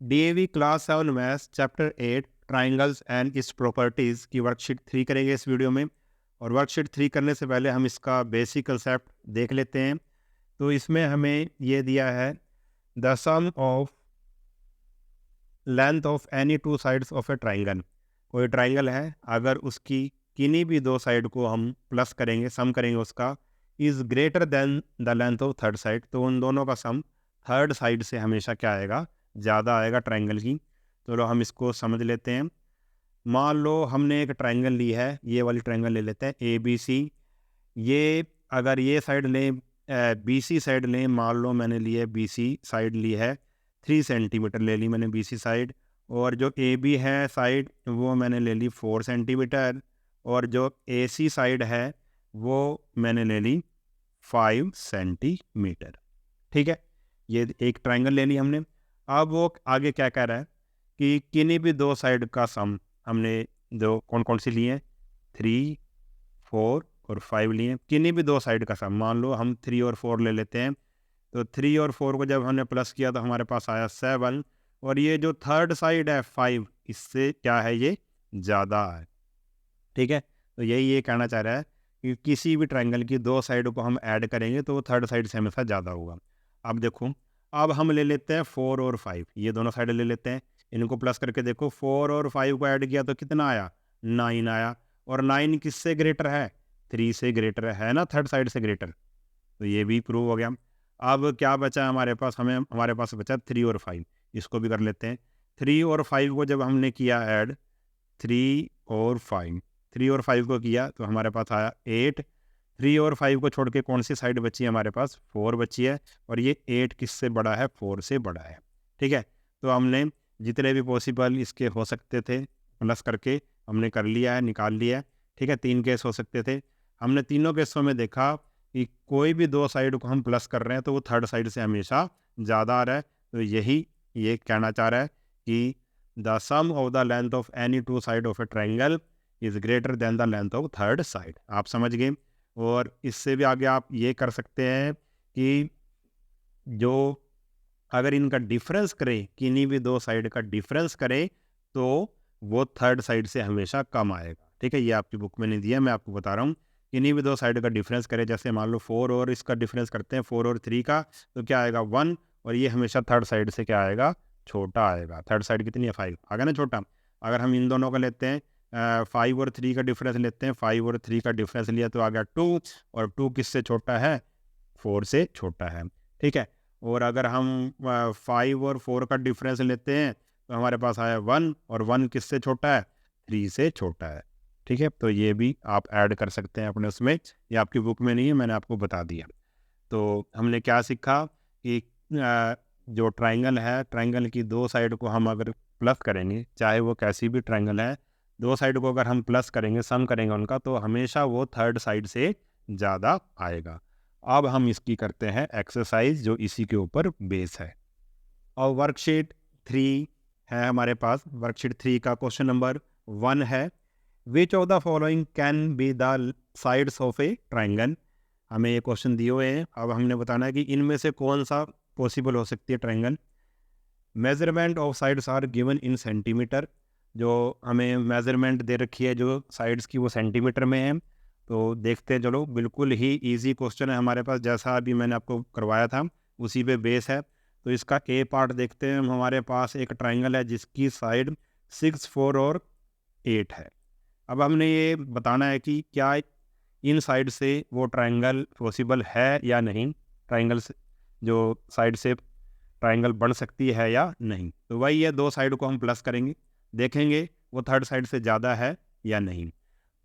DAV class 7 maths chapter 8 triangles and it's properties की worksheet 3 करेंगे इस वीडियो में। और वर्कशीट 3 करने से पहले हम इसका बेसिक कंसेप्ट देख लेते हैं। तो इसमें हमें ये दिया है the sum of length of any two sides of a triangle. कोई ट्राइंगल है, अगर उसकी किन्हीं भी दो साइड को हम प्लस करेंगे, सम करेंगे उसका, is greater than the length of third side, तो उन दोनों का सम थर्ड साइड से हमेशा क्या आएगा, ज़्यादा आएगा ट्राइंगल की। तो हम इसको समझ लेते हैं। मान लो हमने एक ट्राइंगल ली है, ये वाली ट्राइंगल ले लेते हैं ए बी सी। ये अगर ये साइड लें, बी सी साइड लें, मान लो मैंने ली है बी सी साइड ली है 3 सेंटीमीटर ले ली मैंने बी सी साइड, और जो ए बी है साइड वो मैंने ले ली 4 सेंटीमीटर, और जो ए सी साइड है वो मैंने ले ली 5 सेंटीमीटर। ठीक है, ये एक ट्राइंगल ले ली हमने। अब वो आगे क्या कह रहा है कि किन्हीं भी दो साइड का सम हमने जो कौन कौन सी लिए हैं, 3, 4 और 5 लिए हैं। किन्हीं भी दो साइड का सम, मान लो हम 3 और 4 ले लेते हैं, तो 3 और 4 को जब हमने प्लस किया तो हमारे पास आया 7, और ये जो थर्ड साइड है 5, इससे क्या है, ये ज़्यादा है। ठीक है, तो यही ये कहना चाह रहा है कि किसी भी ट्राइंगल की दो साइड को हम ऐड करेंगे तो वो थर्ड साइड से हमेशा ज़्यादा होगा। अब देखो, अब हम ले लेते हैं 4 और 5, ये दोनों साइड ले लेते हैं, इनको प्लस करके देखो, 4 और 5 को ऐड किया तो कितना आया, 9 आया। और 9 किससे ग्रेटर है, 3 से ग्रेटर है ना, थर्ड साइड से ग्रेटर। तो ये भी प्रूव हो गया। अब क्या बचा हमारे पास, हमारे पास बचा 3 और 5, इसको भी कर लेते हैं। 3 और 5 को जब हमने किया ऐड, 3 और 5, 3 और 5 को किया तो हमारे पास आया 8। 3 और 5 को छोड़ के कौन सी साइड बची है, हमारे पास 4 बची है, और ये 8 किससे बड़ा है, 4 से बड़ा है। ठीक है, तो हमने जितने भी पॉसिबल इसके हो सकते थे प्लस करके हमने कर लिया है, निकाल लिया है। ठीक है, 3 केस हो सकते थे, हमने तीनों केसों में देखा कि कोई भी दो साइड को हम प्लस कर रहे हैं तो वो थर्ड साइड से हमेशा ज़्यादा आ रहा है। तो यही ये कहना चाह रहा है कि the sum of the length of any two side of a triangle is greater than the length of third side. आप समझ गए। और इससे भी आगे आप ये कर सकते हैं कि जो अगर इनका डिफरेंस करें, किन्हीं भी दो साइड का डिफरेंस करें, तो वो थर्ड साइड से हमेशा कम आएगा। ठीक है, ये आपकी बुक में नहीं दिया, मैं आपको बता रहा हूँ। किन्हीं भी दो साइड का डिफरेंस करें, जैसे मान लो 4 और इसका डिफरेंस करते हैं, 4 और 3 का, तो क्या आएगा 1, और ये हमेशा थर्ड साइड से क्या आएगा, छोटा आएगा। थर्ड साइड कितनी है, 5 आ गया ना, छोटा। अगर हम इन दोनों का लेते हैं, 5 और 3 का डिफरेंस लेते हैं, 5 और 3 का डिफरेंस लिया तो आ गया 2, और 2 किससे छोटा है, 4 से छोटा है। ठीक है, और अगर हम 5 और 4 का डिफरेंस लेते हैं तो हमारे पास आया 1, और 1 किससे छोटा है, 3 से छोटा है। ठीक है, तो ये भी आप ऐड कर सकते हैं अपने उसमें, ये आपकी बुक में नहीं है, मैंने आपको बता दिया। तो हमने क्या सीखा कि जो ट्राइंगल है, ट्राइंगल की दो साइड को हम अगर प्लस करेंगे, चाहे वो कैसी भी ट्राइंगल है, दो साइड को अगर हम प्लस करेंगे, सम करेंगे उनका, तो हमेशा वो थर्ड साइड से ज़्यादा आएगा। अब हम इसकी करते हैं एक्सरसाइज, जो इसी के ऊपर बेस है। और वर्कशीट 3 है हमारे पास। वर्कशीट 3 का क्वेश्चन नंबर 1 है, which of the following can be the sides of a triangle. हमें ये क्वेश्चन दिए हुए हैं, अब हमने बताना है कि इनमें से कौन सा पॉसिबल हो सकती है triangle. Measurement of sides are given in centimetre, जो हमें मेजरमेंट दे रखी है जो साइड्स की, वो सेंटीमीटर में है। तो देखते हैं, चलो बिल्कुल ही इजी क्वेश्चन है हमारे पास, जैसा अभी मैंने आपको करवाया था उसी पे बेस है। तो इसका ए पार्ट देखते हैं। हमारे पास एक ट्राइंगल है जिसकी साइड 6, 4 और 8 है। अब हमने ये बताना है कि क्या इन साइड से वो ट्राइंगल पॉसिबल है या नहीं, ट्राइंगल से जो साइड से ट्राइंगल बन सकती है या नहीं। तो वही है, दो साइड को हम प्लस करेंगे, देखेंगे वो थर्ड साइड से ज़्यादा है या नहीं।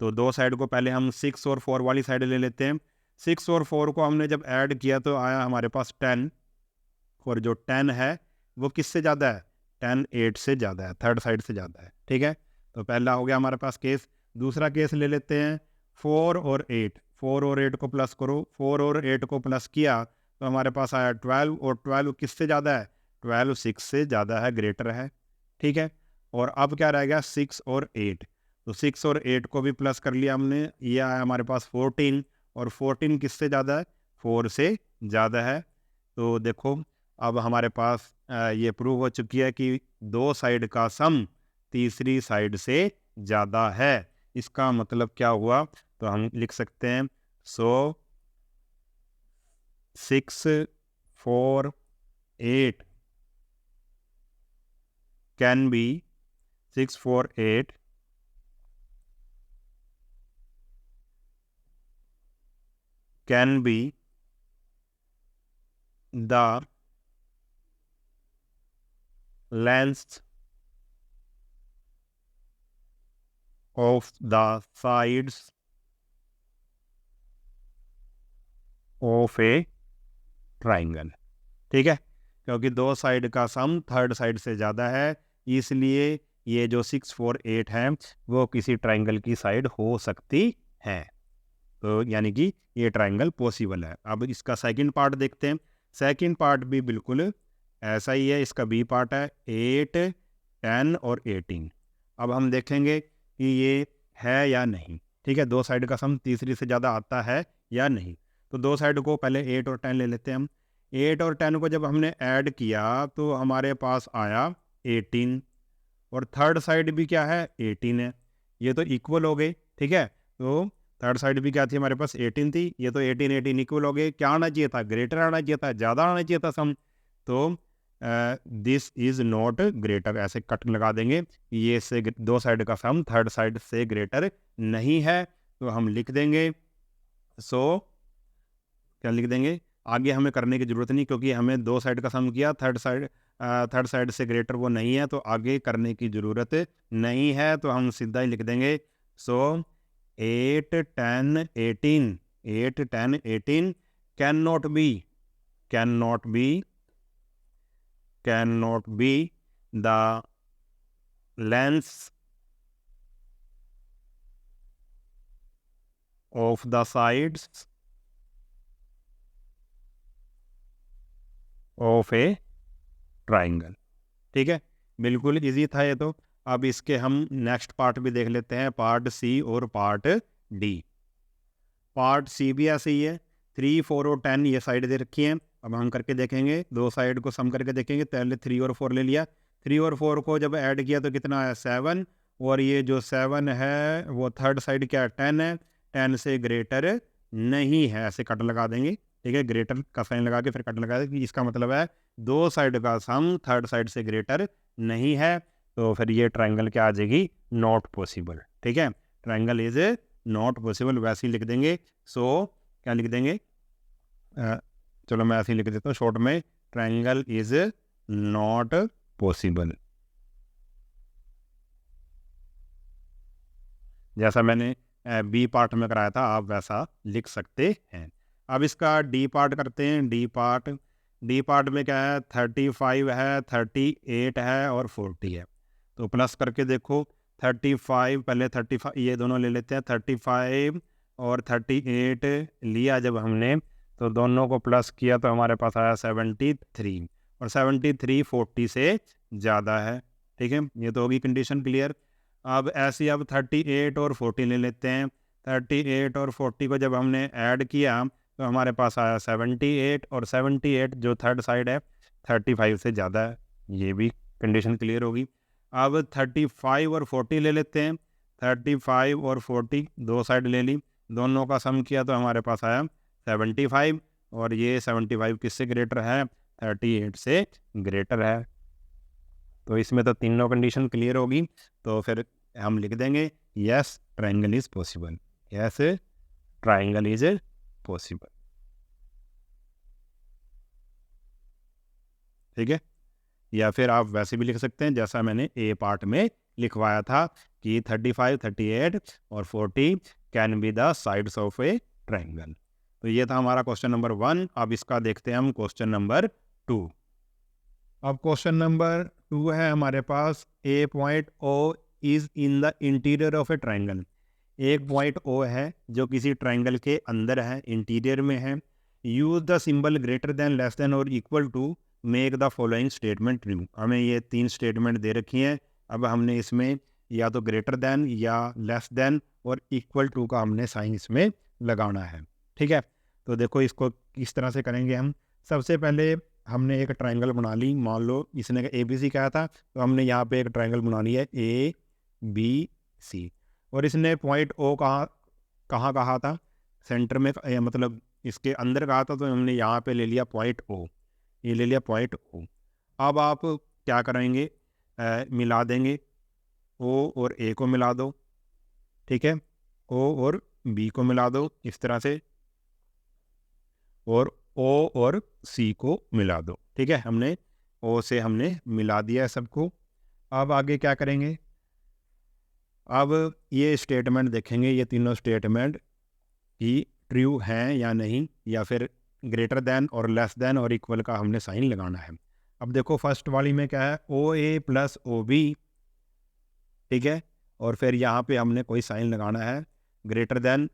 तो दो साइड को पहले हम 6 और 4 वाली साइड ले लेते हैं। 6 और 4 को हमने जब ऐड किया तो आया हमारे पास 10, और जो 10 है वो किससे ज़्यादा है, 10 8 से ज़्यादा है, थर्ड साइड से ज़्यादा है। ठीक है, तो पहला हो गया हमारे पास केस। दूसरा केस ले लेते हैं, 4 और 8, 4 और 8 को प्लस करो, 4 और 8 को प्लस किया तो हमारे पास आया 12, और 12 किससे ज़्यादा है, 12 6 से ज़्यादा है, ग्रेटर है। ठीक है, और अब क्या रह गया, 6 और 8। तो 6 और 8 को भी प्लस कर लिया हमने, ये आया हमारे पास 14, और 14 किससे ज़्यादा है, 4 से ज़्यादा है। तो देखो, अब हमारे पास ये प्रूव हो चुकी है कि दो साइड का सम तीसरी साइड से ज़्यादा है। इसका मतलब क्या हुआ, तो हम लिख सकते हैं सो 6 4 8 can be 6 4 8 can be the length of the sides of a triangle। ठीक है, क्योंकि दो साइड का सम थर्ड साइड से ज़्यादा है, इसलिए ये जो 6 4 8 है वो किसी ट्राइंगल की साइड हो सकती है। तो यानी कि ये ट्राइंगल पॉसिबल है। अब इसका सेकंड पार्ट देखते हैं। सेकंड पार्ट भी बिल्कुल ऐसा ही है। इसका बी पार्ट है 8 10 और 18। अब हम देखेंगे कि ये है या नहीं। ठीक है, दो साइड का सम तीसरी से ज़्यादा आता है या नहीं। तो दो साइड को पहले 8 और 10 ले लेते हैं हम। 8 और 10 को जब हमने ऐड किया तो हमारे पास आया 18, और थर्ड साइड भी क्या है 18 है। ये तो इक्वल हो गए। ठीक है, तो थर्ड साइड भी क्या थी हमारे पास 18 थी, ये तो 18 18 इक्वल हो गए। क्या आना चाहिए था, ग्रेटर आना चाहिए था, ज़्यादा आना चाहिए था सम। तो दिस इज नॉट ग्रेटर, ऐसे कट लगा देंगे। ये से दो साइड का सम थर्ड साइड से ग्रेटर नहीं है, तो हम लिख देंगे सो क्या लिख देंगे, आगे हमें करने की ज़रूरत नहीं, क्योंकि हमें दो साइड का सम किया, थर्ड साइड से ग्रेटर वो नहीं है, तो आगे करने की ज़रूरत नहीं है। तो हम सीधा ही लिख देंगे सो 8 10 18 8 10 18 can not be the length of the sides of a triangle. ठीक है, बिल्कुल इजी था ये तो। अब इसके हम नेक्स्ट पार्ट भी देख लेते हैं, पार्ट सी और पार्ट डी। पार्ट सी भी ऐसे ही है, 3 4 और 10 ये साइड दे रखी हैं। अब हम करके देखेंगे, दो साइड को सम करके देखेंगे। पहले 3 और 4 ले लिया, 3 और 4 को जब ऐड किया तो कितना है 7, और ये जो 7 है वो थर्ड साइड क्या 10 है, 10 से ग्रेटर नहीं है, ऐसे कट लगा देंगे। ठीक है, ग्रेटर का साइन लगा के फिर कट लगा देंगे। इसका मतलब है दो साइड का सम थर्ड साइड से ग्रेटर नहीं है, तो फिर ये ट्राइंगल क्या आ जाएगी, नॉट पॉसिबल। ठीक है, ट्राइंगल इज नॉट पॉसिबल, वैसे ही लिख देंगे। सो क्या लिख देंगे, चलो मैं ऐसे ही लिख देता हूँ शॉर्ट में, ट्राइंगल इज नॉट पॉसिबल, जैसा मैंने बी पार्ट में कराया था आप वैसा लिख सकते हैं। अब इसका डी पार्ट करते हैं। डी पार्ट में क्या है, 35 है, 38 है और 40 है। तो प्लस करके देखो, 35 पहले 35 ये दोनों ले लेते हैं, 35 और 38 लिया जब हमने, तो दोनों को प्लस किया तो हमारे पास आया 73, और 73 40 से ज़्यादा है। ठीक है, ये तो होगी कंडीशन क्लियर। अब ऐसे अब 38 और 40 ले लेते हैं। 38 और 40 को जब हमने ऐड किया तो हमारे पास आया 78, और 78 जो थर्ड साइड है 35 से ज़्यादा है, ये भी कंडीशन क्लियर होगी। अब 35 और 40 ले लेते हैं। 35 और 40 दो साइड ले ली, दोनों का सम किया तो हमारे पास आया 75, और ये 75 किससे ग्रेटर है, 38 से ग्रेटर है। तो इसमें तो तीनों कंडीशन क्लियर होगी, तो फिर हम लिख देंगे yes triangle is possible, yes triangle is possible. ठीक है, या फिर आप वैसे भी लिख सकते हैं जैसा मैंने ए पार्ट में लिखवाया था कि 35 38 और 40 can be the sides of a triangle. तो ये था हमारा क्वेश्चन नंबर 1। अब इसका देखते हैं हम क्वेश्चन नंबर 2। अब क्वेश्चन नंबर 2 है हमारे पास, a point O is in the interior of a triangle. एक पॉइंट ओ है जो किसी ट्राइंगल के अंदर है, इंटीरियर में है। Use the symbol greater than, less than और equal to make the following statement true. हमें ये 3 स्टेटमेंट दे रखी हैं। अब हमने इसमें या तो ग्रेटर देन या लेस देन और इक्वल टू का हमने साइन इसमें लगाना है। ठीक है, तो देखो इसको किस तरह से करेंगे हम। सबसे पहले हमने एक ट्रायंगल बना ली, मान लो इसने ए बी सी कहा था, तो हमने यहाँ पे एक ट्रायंगल बना लिया है ए बी सी, और इसने पॉइंट ओ कहाँ कहाँ कहा था, सेंटर में, मतलब इसके अंदर कहा था, तो हमने यहाँ पे ले लिया पॉइंट ओ, ये ले लिया पॉइंट ओ। अब आप क्या करेंगे, मिला देंगे, ओ और ए को मिला दो, ठीक है, ओ और बी को मिला दो इस तरह से, और ओ और सी को मिला दो, ठीक है, हमने ओ से हमने मिला दिया है सबको। अब आगे क्या करेंगे, अब ये स्टेटमेंट देखेंगे, ये तीनों स्टेटमेंट कि ट्रू हैं या नहीं, या फिर ग्रेटर देन और लेस देन और इक्वल का हमने साइन लगाना है। अब देखो फर्स्ट वाली में क्या है, ओ ए प्लस ओ बी, ठीक है, और फिर यहाँ पे हमने कोई साइन लगाना है ग्रेटर देन,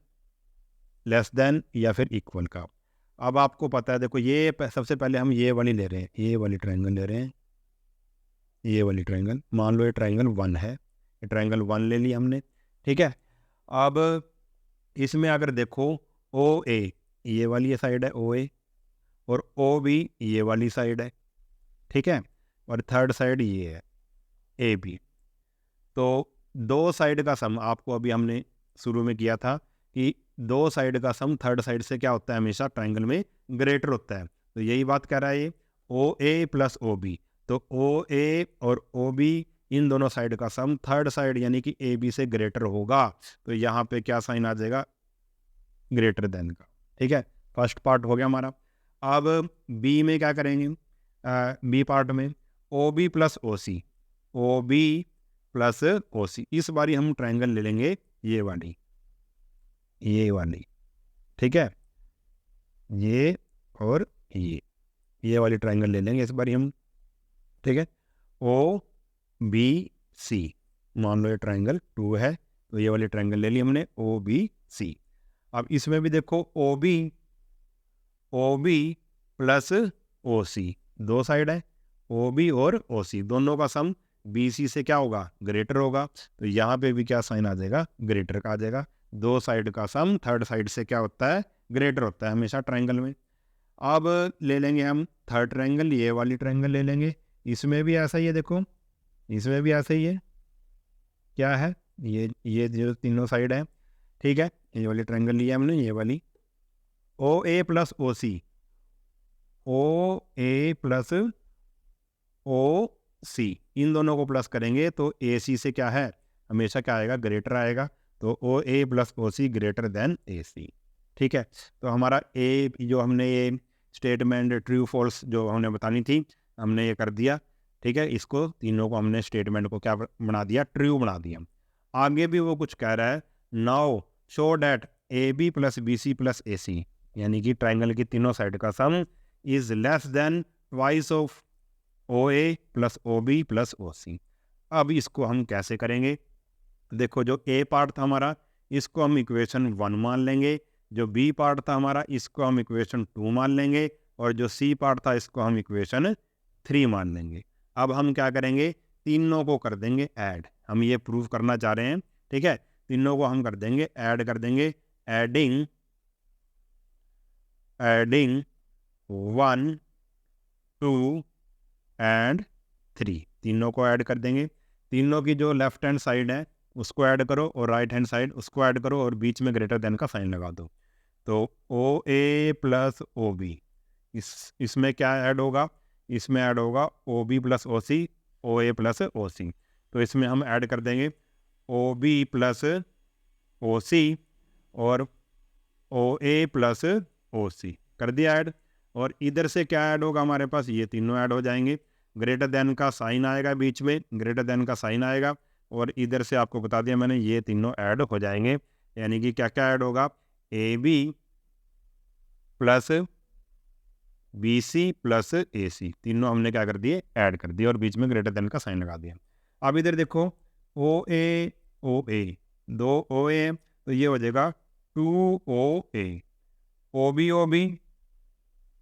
लेस देन या फिर इक्वल का। अब आपको पता है, देखो ये सबसे पहले हम ये वाली ले रहे हैं, ये वाली ट्रायंगल ले रहे हैं, ये वाली ट्रायंगल, मान लो ये ट्रायंगल 1 है, ये ट्रायंगल 1 ले ली हमने, ठीक है। अब इसमें अगर देखो ओ ए ये वाली साइड है ओ ए, और ओ बी ये वाली साइड है, ठीक है, और थर्ड साइड ये है ए बी। तो दो साइड का सम आपको अभी हमने शुरू में किया था कि दो साइड का सम थर्ड साइड से क्या होता है, हमेशा ट्रायंगल में ग्रेटर होता है। तो यही बात कह रहा है ये, ओ ए प्लस ओ बी, तो ओ ए और ओ बी इन दोनों साइड का सम थर्ड साइड यानी कि ए बी से ग्रेटर होगा, तो यहाँ पे क्या साइन आ जाएगा, ग्रेटर देन का, ठीक है। फर्स्ट पार्ट हो गया हमारा। अब बी में क्या करेंगे, बी पार्ट में ओ बी प्लस ओ सी, ओ बी प्लस ओ सी, इस बारी हम ट्रायंगल ले लेंगे ये वाली, ठीक है, ये और ये वाली ट्रायंगल ले लेंगे इस बारी हम, ठीक है। ओ बी सी, मान लो ये ट्रायंगल 2 है, तो ये वाली ट्रायंगल ले ली हमने ओ बी सी। अब इसमें भी देखो ओ बी प्लस ओ सी, दो साइड है, ओ बी और ओ सी दोनों का सम बी सी से क्या होगा, ग्रेटर होगा, तो यहाँ पे भी क्या साइन आ जाएगा, ग्रेटर का आ जाएगा। दो साइड का सम थर्ड साइड से क्या होता है, ग्रेटर होता है हमेशा ट्रायंगल में। अब ले लेंगे हम थर्ड ट्रायंगल, ये वाली ट्रायंगल ले लेंगे, इसमें भी ऐसा ही है, देखो इसमें भी ऐसा ही है, क्या है, ये जो तीनों साइड है, ठीक है, ये वाली ट्रायंगल लिया हमने, ये वाली ओ A plus O C, O A plus O सी, इन दोनों को प्लस करेंगे तो ए सी से क्या है, हमेशा क्या आएगा, ग्रेटर आएगा, तो ओ A plus O C greater than A C, ठीक है। तो हमारा ए जो हमने ये स्टेटमेंट ट्रू फॉल्स जो हमने बतानी थी, हमने ये कर दिया, ठीक है, इसको तीनों को हमने स्टेटमेंट को क्या बना दिया, ट्रू बना दिया। आगे भी वो कुछ कह रहा है, now show that A B plus B C plus A C, यानी कि ट्राइंगल की तीनों साइड का sum is less than twice of O A plus O B plus O C. अब इसको हम कैसे करेंगे, देखो जो ए पार्ट था हमारा, इसको हम इक्वेशन 1 मान लेंगे, जो बी पार्ट था हमारा, इसको हम इक्वेशन 2 मान लेंगे, और जो सी पार्ट था इसको हम इक्वेशन 3 मान लेंगे। अब हम क्या करेंगे, तीनों को कर देंगे ऐड, हम ये प्रूव करना चाह रहे हैं, ठीक है, तीनों को हम कर देंगे ऐड कर देंगे, एडिंग 1 2 एंड 3, तीनों को ऐड कर देंगे। तीनों की जो लेफ्ट हैंड साइड है उसको ऐड करो, और राइट हैंड साइड उसको ऐड करो, और बीच में ग्रेटर देन का साइन लगा दो। तो ओ ए प्लस ओ बी, इसमें क्या ऐड होगा, इसमें ऐड होगा ओ B plus O C, O A plus O सी, तो इसमें हम ऐड कर देंगे ओ बी प्लस ओ सी और ओ ए प्लस ओ सी, कर दिया ऐड। और इधर से क्या ऐड होगा हमारे पास, ये तीनों ऐड हो जाएंगे, ग्रेटर देन का साइन आएगा बीच में, ग्रेटर देन का साइन आएगा, और इधर से आपको बता दिया मैंने, ये तीनों ऐड हो जाएंगे, यानी कि क्या क्या ऐड होगा, A B plus B C plus A C, तीनों हमने क्या कर दिए, ऐड कर दिए, और बीच में ग्रेटर देन का साइन लगा दिया। अब इधर देखो ओ ए, दो ओ ए, तो ये हो जाएगा 2 O A, O B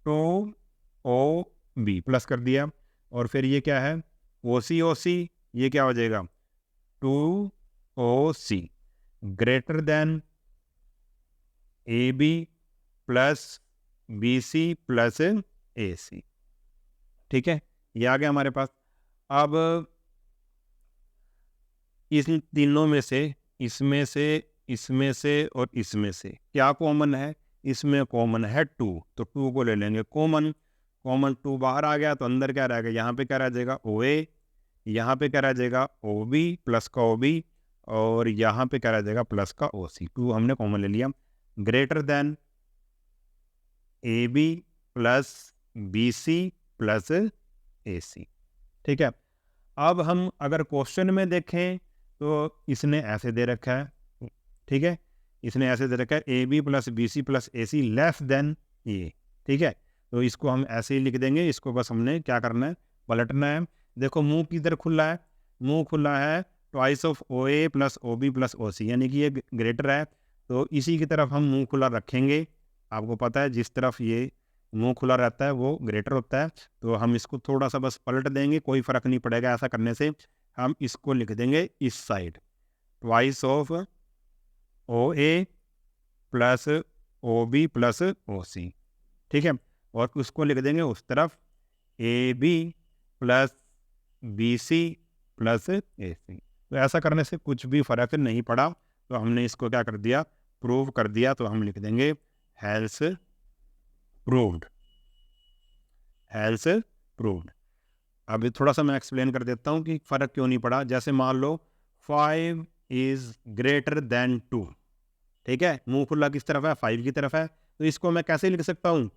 2 O B plus कर दिया, और फिर ये क्या है ओ सी, ये क्या हो जाएगा 2 O C, greater than A B plus B C plus A C, ठीक है, ये आ गया हमारे पास। अब इन तीनों में से, इसमें से, इसमें से और इसमें से क्या कॉमन है? इसमें कॉमन है 2, तो 2 को ले लेंगे कॉमन। कॉमन 2 बाहर आ गया तो अंदर क्या रहेगा? यहाँ पे क्या रह जाएगा? OA, यहाँ पे क्या रह जाएगा? OB प्लस का OB, और यहाँ पे क्या रह जाएगा? प्लस का OC। 2 हमने कॉमन ले लिया। Greater than AB plus BC plus AC। ठीक है, अब हम अगर क्वेश्चन में देखें तो इसने ऐसे दे रखा है, ठीक है, इसने ऐसे दे रखा है AB plus BC plus AC less than ये। ठीक है, तो इसको हम ऐसे ही लिख देंगे। इसको बस हमने क्या करना है? पलटना है। देखो मुंह किधर खुला है? मुंह खुला है twice of OA plus OB plus OC, यानी कि ये ग्रेटर है, तो इसी की तरफ हम मुंह खुला रखेंगे। आपको पता है जिस तरफ ये मुंह खुला रहता है वो ग्रेटर होता है, तो हम इसको थोड़ा सा बस पलट देंगे, कोई फ़र्क नहीं पड़ेगा ऐसा करने से। हम इसको लिख देंगे इस side, twice of OA plus OB plus OC। ठीक है, और उसको लिख देंगे उस तरफ AB plus BC plus AC। तो ऐसा करने से कुछ भी फ़र्क नहीं पड़ा, तो हमने इसको क्या कर दिया? प्रूव कर दिया। तो हम लिख देंगे हेल्स प्रूव्ड, हेल्स प्रूव्ड। अभी थोड़ा सा मैं एक्सप्लेन कर देता हूँ कि फ़र्क क्यों नहीं पड़ा। जैसे मान लो 5 इज़ ग्रेटर देन 2, ठीक है, मुंह खुला किस तरफ है? 5 की तरफ है, तो इसको मैं कैसे लिख सकता हूँ?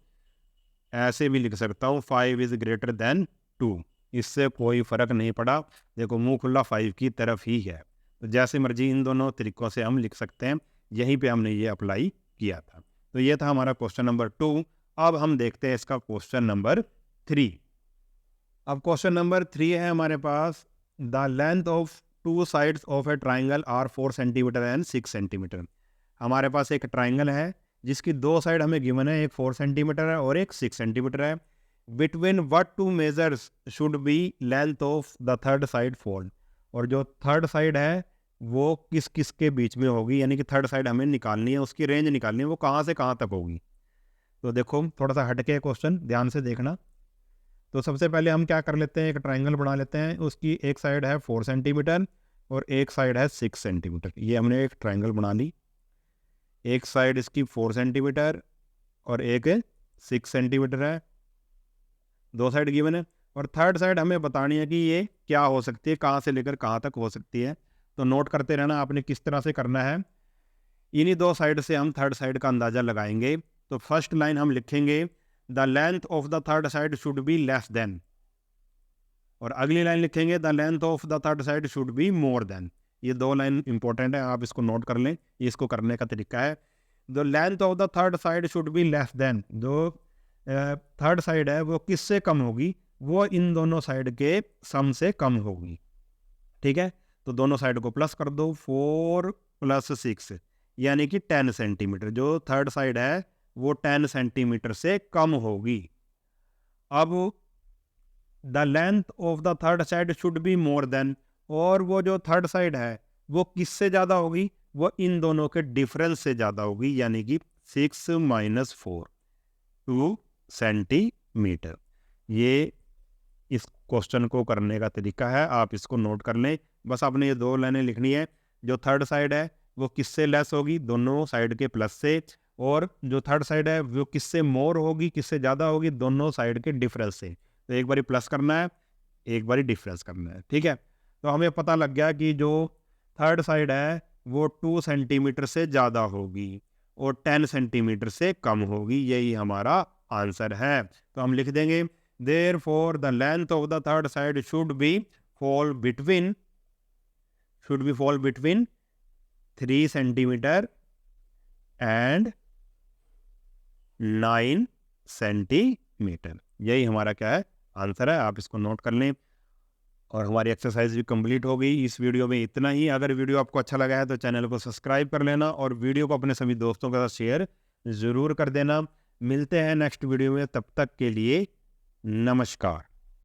ऐसे भी लिख सकता हूँ, 5 इज़ ग्रेटर देन 2। इससे कोई फ़र्क नहीं पड़ा। देखो मुंह खुला 5 की तरफ ही है, तो जैसे मर्जी इन दोनों तरीक़ों से हम लिख सकते हैं। यहीं पे हमने ये अप्लाई किया था। तो ये था हमारा क्वेश्चन नंबर 2। अब हम देखते हैं इसका क्वेश्चन नंबर 3। अब क्वेश्चन नंबर 3 है हमारे पास, the length of 2 sides of a triangle are 4 centimetre एंड 6 सेंटीमीटर। हमारे पास एक ट्राइंगल है जिसकी 2 साइड हमें गिवन है, एक 4 सेंटीमीटर है और एक 6 सेंटीमीटर है। Between what 2 measures should be length of the third side fold. और जो थर्ड साइड है वो किस किस के बीच में होगी, यानी कि थर्ड साइड हमें निकालनी है, उसकी रेंज निकालनी है, वो कहाँ से कहाँ तक होगी। तो देखो थोड़ा सा हटके क्वेश्चन ध्यान से देखना। तो सबसे पहले हम क्या कर लेते हैं, एक ट्राइंगल बना लेते हैं। उसकी एक साइड है 4 सेंटीमीटर और एक साइड है 6 सेंटीमीटर। ये हमने एक ट्राइंगल बना ली। एक साइड इसकी 4 सेंटीमीटर और एक 6 सेंटीमीटर है, 2 साइड गिवन है। और थर्ड साइड हमें बतानी है कि ये क्या हो सकती है, कहाँ से लेकर कहाँ तक हो सकती है। तो नोट करते रहना आपने किस तरह से करना है। इन्हीं 2 साइड से हम थर्ड साइड का अंदाज़ा लगाएंगे। तो फर्स्ट लाइन हम लिखेंगे the length of the third side should be less than, और अगली लाइन लिखेंगे the length of the third side should be more than. ये 2 लाइन इंपॉर्टेंट है, आप इसको नोट कर लें। ये इसको करने का तरीका है। The length of the third side should be less than, जो थर्ड साइड है वो किससे कम होगी? वो इन दोनों साइड के सम से कम होगी। ठीक है, तो दोनों साइड को प्लस कर दो, 4 प्लस 6 यानी कि 10 सेंटीमीटर। जो थर्ड साइड है वो 10 सेंटीमीटर से कम होगी। अब the length of the third side should be more than, और वो जो थर्ड साइड है वो किससे ज़्यादा होगी? वो इन दोनों के डिफरेंस से ज़्यादा होगी, यानी कि 6 माइनस 4, 2 सेंटीमीटर। ये इस क्वेश्चन को करने का तरीका है, आप इसको नोट कर लें। बस आपने ये 2 लाइनें लिखनी है। जो थर्ड साइड है वो किससे लेस होगी? दोनों साइड के प्लस से। और जो थर्ड साइड है वो किससे मोर होगी, किससे ज़्यादा होगी? दोनों साइड के डिफरेंस से। तो एक बारी प्लस करना है, एक बारी डिफरेंस करना है। ठीक है, तो हमें पता लग गया कि जो थर्ड साइड है वो 2 सेंटीमीटर से ज़्यादा होगी और 10 सेंटीमीटर से कम होगी। यही हमारा आंसर है। तो हम लिख देंगे Therefore, the length of the third side should fall between 3 centimetre and 9 centimetre. यही हमारा क्या है? आंसर है। आप इसको नोट कर लें। और हमारी एक्सरसाइज भी कंप्लीट हो गई। इस वीडियो में इतना ही। अगर वीडियो आपको अच्छा लगा है तो चैनल को सब्सक्राइब कर लेना और वीडियो को अपने सभी दोस्तों के साथ शेयर ज़रूर कर देना। मिलते हैं नेक्स्ट वीडियो में, तब तक के लिए नमस्कार।